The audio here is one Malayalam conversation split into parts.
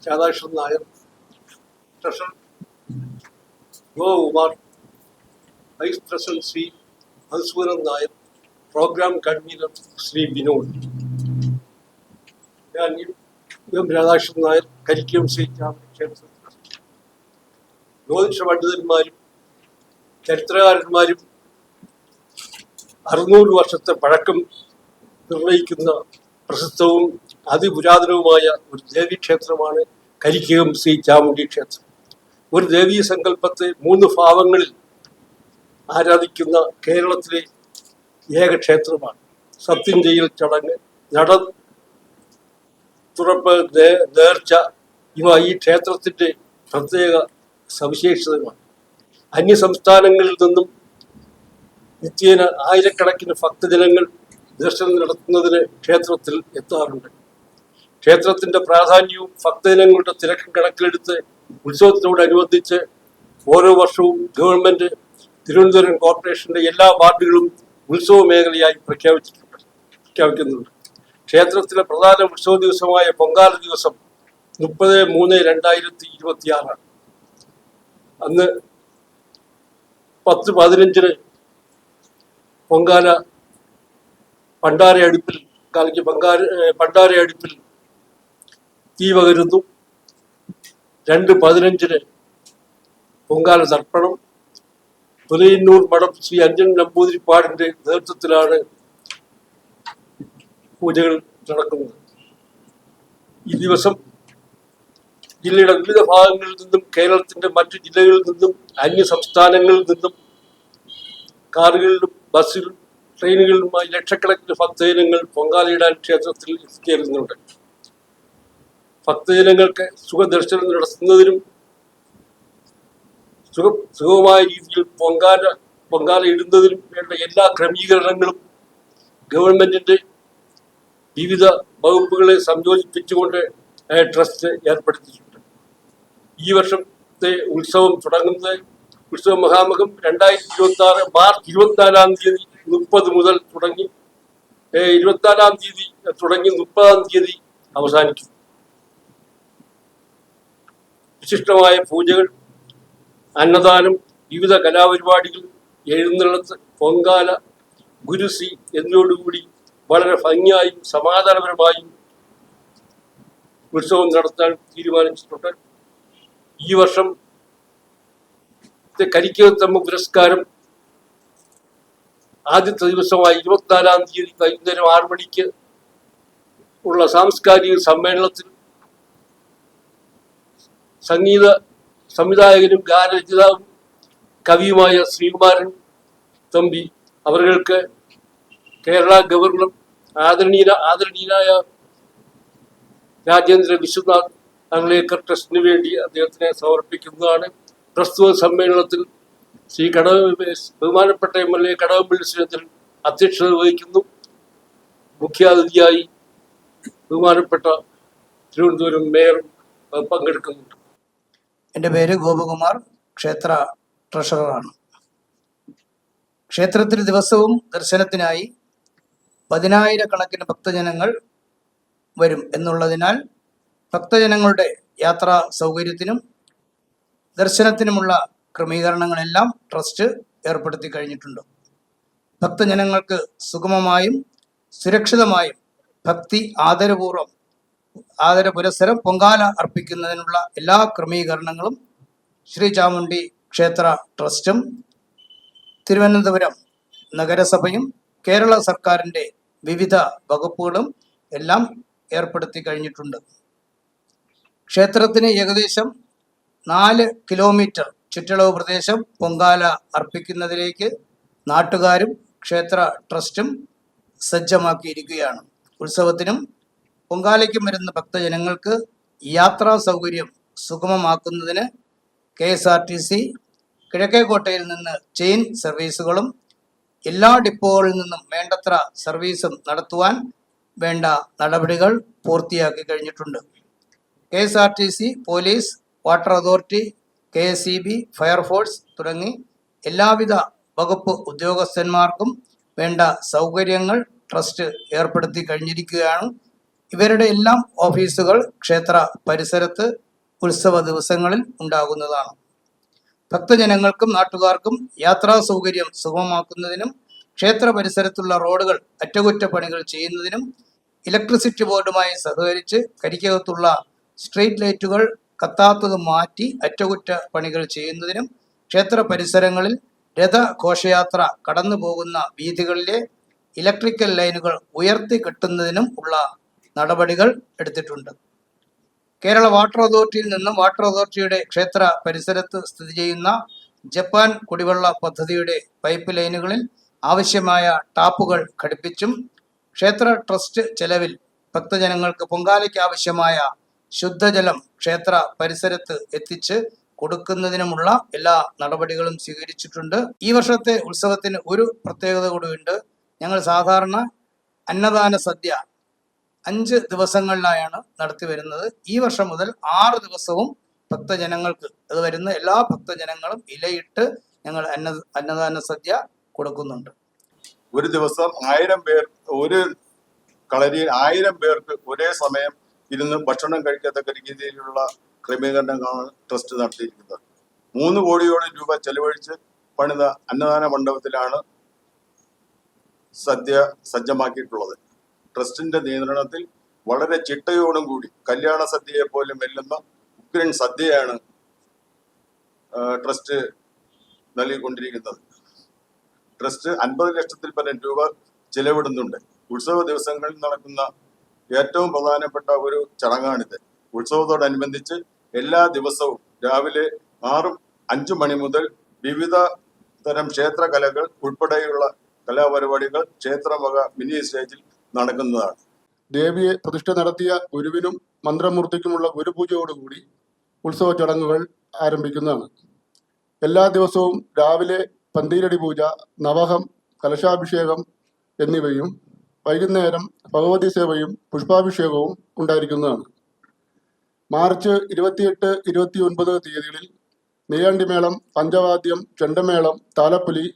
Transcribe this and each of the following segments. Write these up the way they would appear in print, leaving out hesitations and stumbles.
Radhakrishnan Nair, treasurer Gokumar, vice president Shri Madhusoodanan Nair, programme convener Shri Vinod. ഞാൻ രാധാകൃഷ്ണൻ നായർ, കരിക്കം ശ്രീ ക്ഷേത്ര ജ്യോതിഷ പണ്ഡിതന്മാരും ചരിത്രകാരന്മാരും 600 വർഷത്തെ പഴക്കം നിർണയിക്കുന്ന പ്രസിദ്ധവും അതിപുരാതനവുമായ ഒരു ദേവീക്ഷേത്രമാണ് കരിക്കകം ശ്രീ ചാമുണ്ഡി ക്ഷേത്രം. ഒരു ദേവീ സങ്കല്പത്തെ 3 ഭാവങ്ങളിൽ ആരാധിക്കുന്ന കേരളത്തിലെ ഏക ക്ഷേത്രമാണ്. സത്യം ചെയ്യൽ ചടങ്ങ്, നട തുറപ്പ്, നേർച്ച ഇവ ഈ ക്ഷേത്രത്തിൻ്റെ പ്രത്യേക സവിശേഷതകളാണ്. അന്യ സംസ്ഥാനങ്ങളിൽ നിന്നും നിത്യേന ആയിരക്കണക്കിന് ഭക്തജനങ്ങൾ ദർശനം നടത്തുന്നതിന് ക്ഷേത്രത്തിൽ എത്താറുണ്ട്. ക്ഷേത്രത്തിന്റെ പ്രാധാന്യവും ഭക്തജനങ്ങളുടെ തിരക്കും കണക്കിലെടുത്ത് ഉത്സവത്തോടനുബന്ധിച്ച് ഓരോ വർഷവും ഗവൺമെന്റ് തിരുവനന്തപുരം കോർപ്പറേഷന്റെ എല്ലാ വാർഡുകളും ഉത്സവ മേഖലയായി പ്രഖ്യാപിക്കുന്നുണ്ട്. ക്ഷേത്രത്തിലെ പ്രധാന ഉത്സവ ദിവസമായ പൊങ്കാല ദിവസം 30/3/2026 അന്ന് 10:15 പൊങ്കാല പണ്ടാരയടുപ്പിൽ തീ പകരുന്നു. 2:15 പൊങ്കാല തർപ്പണം. പുലയന്നൂർ മഠം ശ്രീ അഞ്ജൻ നമ്പൂതിരിപ്പാടിന്റെ നേതൃത്വത്തിലാണ് പൂജകൾ നടക്കുന്നത്. ഈ ദിവസം ജില്ലയുടെ വിവിധ ഭാഗങ്ങളിൽ നിന്നും കേരളത്തിന്റെ മറ്റു ജില്ലകളിൽ നിന്നും അന്യ സംസ്ഥാനങ്ങളിൽ നിന്നും കാറുകളിലും ബസ്സിലും ട്രെയിനുകളിലുമായി ലക്ഷക്കണക്കിന് ഭക്തജനങ്ങൾ പൊങ്കാലയിടാൻ ക്ഷേത്രത്തിൽ എത്തിച്ചേരുന്നുണ്ട്. ഭക്തജനങ്ങൾക്ക് സുഖദർശനം നടത്തുന്നതിനും സുഗമമായ രീതിയിൽ പൊങ്കാല ഇടുന്നതിനും വേണ്ട എല്ലാ ക്രമീകരണങ്ങളും ഗവൺമെന്റിന്റെ വിവിധ വകുപ്പുകളെ സംയോജിപ്പിച്ചുകൊണ്ട് ട്രസ്റ്റ് ഏർപ്പെടുത്തിയിട്ടുണ്ട്. ഈ വർഷത്തെ ഉത്സവം തുടങ്ങുന്നത് ഉത്സവ മഹാമകം 2026 മാർച്ച് 24-ാം തീയതി 30 മുതൽ തുടങ്ങി 24-ാം തീയതി തുടങ്ങി 30-ാം തീയതി അവസാനിക്കും. വിശിഷ്ടമായ പൂജകൾ, അന്നദാനം, വിവിധ കലാപരിപാടികൾ, എഴുന്നള്ളത്ത്, പൊങ്കാല, ഗുരുസി എന്നിവയോടുകൂടി വളരെ ഭംഗിയായും സമാധാനപരമായും ഉത്സവം നടത്താൻ തീരുമാനിച്ചിട്ടുണ്ട്. ഈ വർഷം കരിക്കകത്തമ്മ പുരസ്കാരം ആദ്യത്തെ ദിവസമായ 24-ാം തീയതി വൈകുന്നേരം 6 മണിക്ക് ഉള്ള സാംസ്കാരിക സമ്മേളനത്തിൽ സംഗീത സംവിധായകനും ഗാനരചയിതാവും കവിയുമായ ശ്രീകുമാരൻ തമ്പി അവർക്ക് കേരള ഗവർണർ ആദരണീയനായ രാജേന്ദ്ര വിശ്വനാഥ് അംഗ്ലേക്കർ ട്രസ്റ്റിന് വേണ്ടി അദ്ദേഹത്തിനെ സമർപ്പിക്കുന്നതാണ്. പ്രസ്തുത സമ്മേളനത്തിൽ ശ്രീ ബഹുമാനപ്പെട്ട MLA കടകംപള്ളി സുരേന്ദ്രൻ അധ്യക്ഷത വഹിക്കുന്നു. മുഖ്യാതിഥിയായി ബഹുമാനപ്പെട്ട തിരുവനന്തപുരം മേയർ പങ്കെടുക്കുന്നുണ്ട്. എൻ്റെ പേര് ഗോപകുമാർ, ക്ഷേത്ര ട്രഷററാണ്. ക്ഷേത്രത്തിൽ ദിവസവും ദർശനത്തിനായി 10,000-കണക്കിന് ഭക്തജനങ്ങൾ വരും എന്നുള്ളതിനാൽ ഭക്തജനങ്ങളുടെ യാത്രാ സൗകര്യത്തിനും ദർശനത്തിനുമുള്ള ക്രമീകരണങ്ങളെല്ലാം ട്രസ്റ്റ് ഏർപ്പെടുത്തി കഴിഞ്ഞിട്ടുണ്ട്. ഭക്തജനങ്ങൾക്ക് സുഗമമായും സുരക്ഷിതമായും ഭക്തി ആദരപുരസ്സരം പൊങ്കാല അർപ്പിക്കുന്നതിനുള്ള എല്ലാ ക്രമീകരണങ്ങളും ശ്രീ ചാമുണ്ഡി ക്ഷേത്ര ട്രസ്റ്റും തിരുവനന്തപുരം നഗരസഭയും കേരള സർക്കാരിൻ്റെ വിവിധ വകുപ്പുകളും എല്ലാം ഏർപ്പെടുത്തി കഴിഞ്ഞിട്ടുണ്ട്. ക്ഷേത്രത്തിന് ഏകദേശം 4 കിലോമീറ്റർ ചുറ്റളവ് പ്രദേശം പൊങ്കാല അർപ്പിക്കുന്നതിലേക്ക് നാട്ടുകാരും ക്ഷേത്ര ട്രസ്റ്റും സജ്ജമാക്കിയിരിക്കുകയാണ്. ഉത്സവത്തിനും പൊങ്കാലയ്ക്കും വരുന്ന ഭക്തജനങ്ങൾക്ക് യാത്രാ സൗകര്യം സുഗമമാക്കുന്നതിന് KSRTC കിഴക്കേക്കോട്ടയിൽ നിന്ന് ചെയിൻ സർവീസുകളും എല്ലാ ഡിപ്പോകളിൽ നിന്നും വേണ്ടത്ര സർവീസും നടത്തുവാൻ വേണ്ട നടപടികൾ പൂർത്തിയാക്കി കഴിഞ്ഞിട്ടുണ്ട്. KSRTC, police, water authority, KSEB, fire force തുടങ്ങി എല്ലാവിധ വകുപ്പ് ഉദ്യോഗസ്ഥന്മാർക്കും വേണ്ട സൗകര്യങ്ങൾ ട്രസ്റ്റ് ഏർപ്പെടുത്തി കഴിഞ്ഞിരിക്കുകയാണ്. ഇവരുടെ എല്ലാം ഓഫീസുകൾ ക്ഷേത്ര പരിസരത്ത് ഉത്സവ ദിവസങ്ങളിൽ ഉണ്ടാകുന്നതാണ്. ഭക്തജനങ്ങൾക്കും നാട്ടുകാർക്കും യാത്രാ സൗകര്യം സുഗമമാക്കുന്നതിനും ക്ഷേത്ര പരിസരത്തുള്ള റോഡുകൾ അറ്റകുറ്റപ്പണികൾ ചെയ്യുന്നതിനും ഇലക്ട്രിസിറ്റി ബോർഡുമായി സഹകരിച്ച് കരിക്കകത്തുള്ള സ്ട്രീറ്റ് ലൈറ്റുകൾ കത്താത്തത് മാറ്റി അറ്റകുറ്റപ്പണികൾ ചെയ്യുന്നതിനും ക്ഷേത്ര പരിസരങ്ങളിൽ രഥഘോഷയാത്ര കടന്നു പോകുന്ന വീഥികളിലെ ഇലക്ട്രിക്കൽ ലൈനുകൾ ഉയർത്തി കെട്ടുന്നതിനും ഉള്ള നടപടികൾ എടുത്തിട്ടുണ്ട്. കേരള വാട്ടർ അതോറിറ്റിയിൽ നിന്നും വാട്ടർ അതോറിറ്റിയുടെ ക്ഷേത്ര പരിസരത്ത് സ്ഥിതി ചെയ്യുന്ന ജപ്പാൻ കുടിവെള്ള പദ്ധതിയുടെ പൈപ്പ് ലൈനുകളിൽ ആവശ്യമായ ടാപ്പുകൾ ഘടിപ്പിച്ചും ക്ഷേത്ര ട്രസ്റ്റ് ചെലവിൽ ഭക്തജനങ്ങൾക്ക് പൊങ്കാലയ്ക്ക് ആവശ്യമായ ശുദ്ധജലം ക്ഷേത്ര പരിസരത്ത് എത്തിച്ച് കൊടുക്കുന്നതിനുമുള്ള എല്ലാ നടപടികളും സ്വീകരിച്ചിട്ടുണ്ട്. ഈ വർഷത്തെ ഉത്സവത്തിന് ഒരു പ്രത്യേകത കൂടിയുണ്ട്. ഞങ്ങൾ സാധാരണ അന്നദാന സദ്യ 5 ദിവസങ്ങളിലായാണ് നടത്തി വരുന്നത്. ഈ വർഷം മുതൽ 6 ദിവസവും ഭക്തജനങ്ങൾക്ക്, അത് വരുന്ന എല്ലാ ഭക്തജനങ്ങളും ഇലയിട്ട് ഞങ്ങൾ അന്നദാന സദ്യ കൊടുക്കുന്നുണ്ട്. ഒരു ദിവസം 1000 പേർ, ഒരു കളരിയിൽ 1000 പേർക്ക് ഒരേ സമയം ഇരുന്ന് ഭക്ഷണം കഴിക്കത്തക്ക രീതിയിലുള്ള ക്രമീകരണങ്ങളാണ് ട്രസ്റ്റ് നടത്തിയിരിക്കുന്നത്. 3 കോടിയോളം രൂപ ചെലവഴിച്ച് പണിത അന്നദാന മണ്ഡപത്തിലാണ് സദ്യ സജ്ജമാക്കിയിട്ടുള്ളത്. ട്രസ്റ്റിന്റെ നിയന്ത്രണത്തിൽ വളരെ ചിട്ടയോടും കൂടി കല്യാണ സദ്യയെ പോലും വെല്ലുന്ന ഉഗ്രൻ സദ്യയാണ് ട്രസ്റ്റ് നൽകിക്കൊണ്ടിരിക്കുന്നത്. ട്രസ്റ്റ് 50 ലക്ഷത്തിൽ പരം രൂപ ചെലവിടുന്നുണ്ട്. ഉത്സവ ദിവസങ്ങളിൽ നടക്കുന്ന ഏറ്റവും പ്രധാനപ്പെട്ട ഒരു ചടങ്ങാണിത്. ഉത്സവത്തോടനുബന്ധിച്ച് എല്ലാ ദിവസവും രാവിലെ 5 മണി മുതൽ വിവിധ തരം ക്ഷേത്ര കലകൾ ഉൾപ്പെടെയുള്ള കലാപരിപാടികൾ ക്ഷേത്രവക മിനി സ്റ്റേജിൽ നടക്കുന്നതാണ്. ദേവിയെ പ്രതിഷ്ഠ നടത്തിയ ഗുരുവിനും മന്ത്രമൂർത്തിക്കുമുള്ള ഗുരുപൂജയോടുകൂടി ഉത്സവ ചടങ്ങുകൾ ആരംഭിക്കുന്നതാണ്. എല്ലാ ദിവസവും രാവിലെ പന്തീരടി പൂജ, നവഹം, കലശാഭിഷേകം എന്നിവയും വൈകുന്നേരം ഭഗവതി സേവയും പുഷ്പാഭിഷേകവും ഉണ്ടായിരിക്കുന്നതാണ്. മാർച്ച് 28, 29 തീയതികളിൽ നെയ്യാണ്ടിമേളം, പഞ്ചവാദ്യം, ചെണ്ടമേളം, താലപ്പൊലി,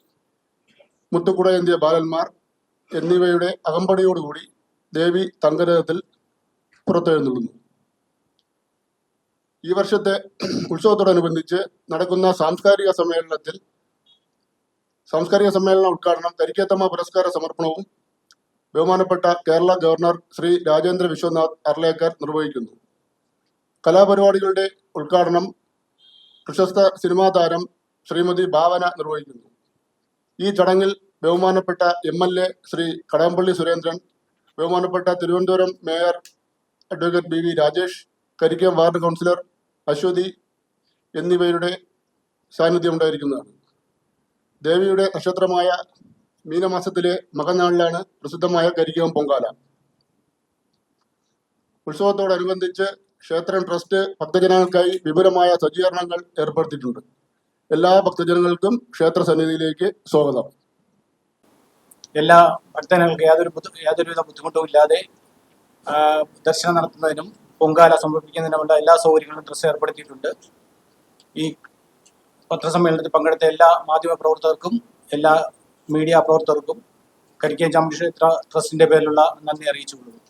മുത്തുക്കുടയേന്തിയ ബാലന്മാർ എന്നിവയുടെ അകമ്പടിയോടുകൂടി ദേവി തങ്കരഥത്തിൽ പുറത്തെഴുന്നള്ളുന്നു. ഈ വർഷത്തെ ഉത്സവത്തോടനുബന്ധിച്ച് നടക്കുന്ന സാംസ്കാരിക സമ്മേളന ഉദ്ഘാടനം കരിക്കേത്തമ്മ പുരസ്കാര സമർപ്പണവും ബഹുമാനപ്പെട്ട കേരള ഗവർണർ ശ്രീ രാജേന്ദ്ര വിശ്വനാഥ് അർലേക്കർ നിർവഹിക്കുന്നു. കലാപരിപാടികളുടെ ഉദ്ഘാടനം പ്രശസ്ത സിനിമാ താരം ശ്രീമതി ഭാവന നിർവഹിക്കുന്നു. ഈ ചടങ്ങിൽ ബഹുമാനപ്പെട്ട MLA ശ്രീ കടകംപള്ളി സുരേന്ദ്രൻ, ബഹുമാനപ്പെട്ട Thiruvananthapuram mayor advocate BV Rajesh, Karikkam ward councillor Aswathy എന്നിവരുടെ സാന്നിധ്യം ഉണ്ടായിരിക്കുന്നതാണ്. ദേവിയുടെ നക്ഷത്രമായ മീനമാസത്തിലെ മകനാളിലാണ് പ്രസിദ്ധമായ കരിക്കം പൊങ്കാല. ഉത്സവത്തോടനുബന്ധിച്ച് ക്ഷേത്രം ട്രസ്റ്റ് ഭക്തജനങ്ങൾക്കായി വിപുലമായ സജ്ജീകരണങ്ങൾ ഏർപ്പെടുത്തിയിട്ടുണ്ട്. എല്ലാ ഭക്തജനങ്ങൾക്കും ക്ഷേത്ര സന്നിധിയിലേക്ക് സ്വാഗതം. എല്ലാ ഭക്തജനങ്ങൾക്ക് യാതൊരുവിധ ബുദ്ധിമുട്ടും ഇല്ലാതെ ദർശനം നടത്തുന്നതിനും പൊങ്കാല സമർപ്പിക്കുന്നതിനുമുള്ള എല്ലാ സൗകര്യങ്ങളും ട്രസ്റ്റ് ഏർപ്പെടുത്തിയിട്ടുണ്ട്. ഈ പത്രസമ്മേളനത്തിൽ പങ്കെടുത്ത എല്ലാ മാധ്യമ പ്രവർത്തകർക്കും എല്ലാ മീഡിയ പ്രവർത്തകർക്കും കരിക്കം ചാമുണ്ഡി ക്ഷേത്ര ട്രസ്റ്റിന്റെ പേരിലുള്ള നന്ദി അറിയിച്ചുകൊള്ളുന്നു.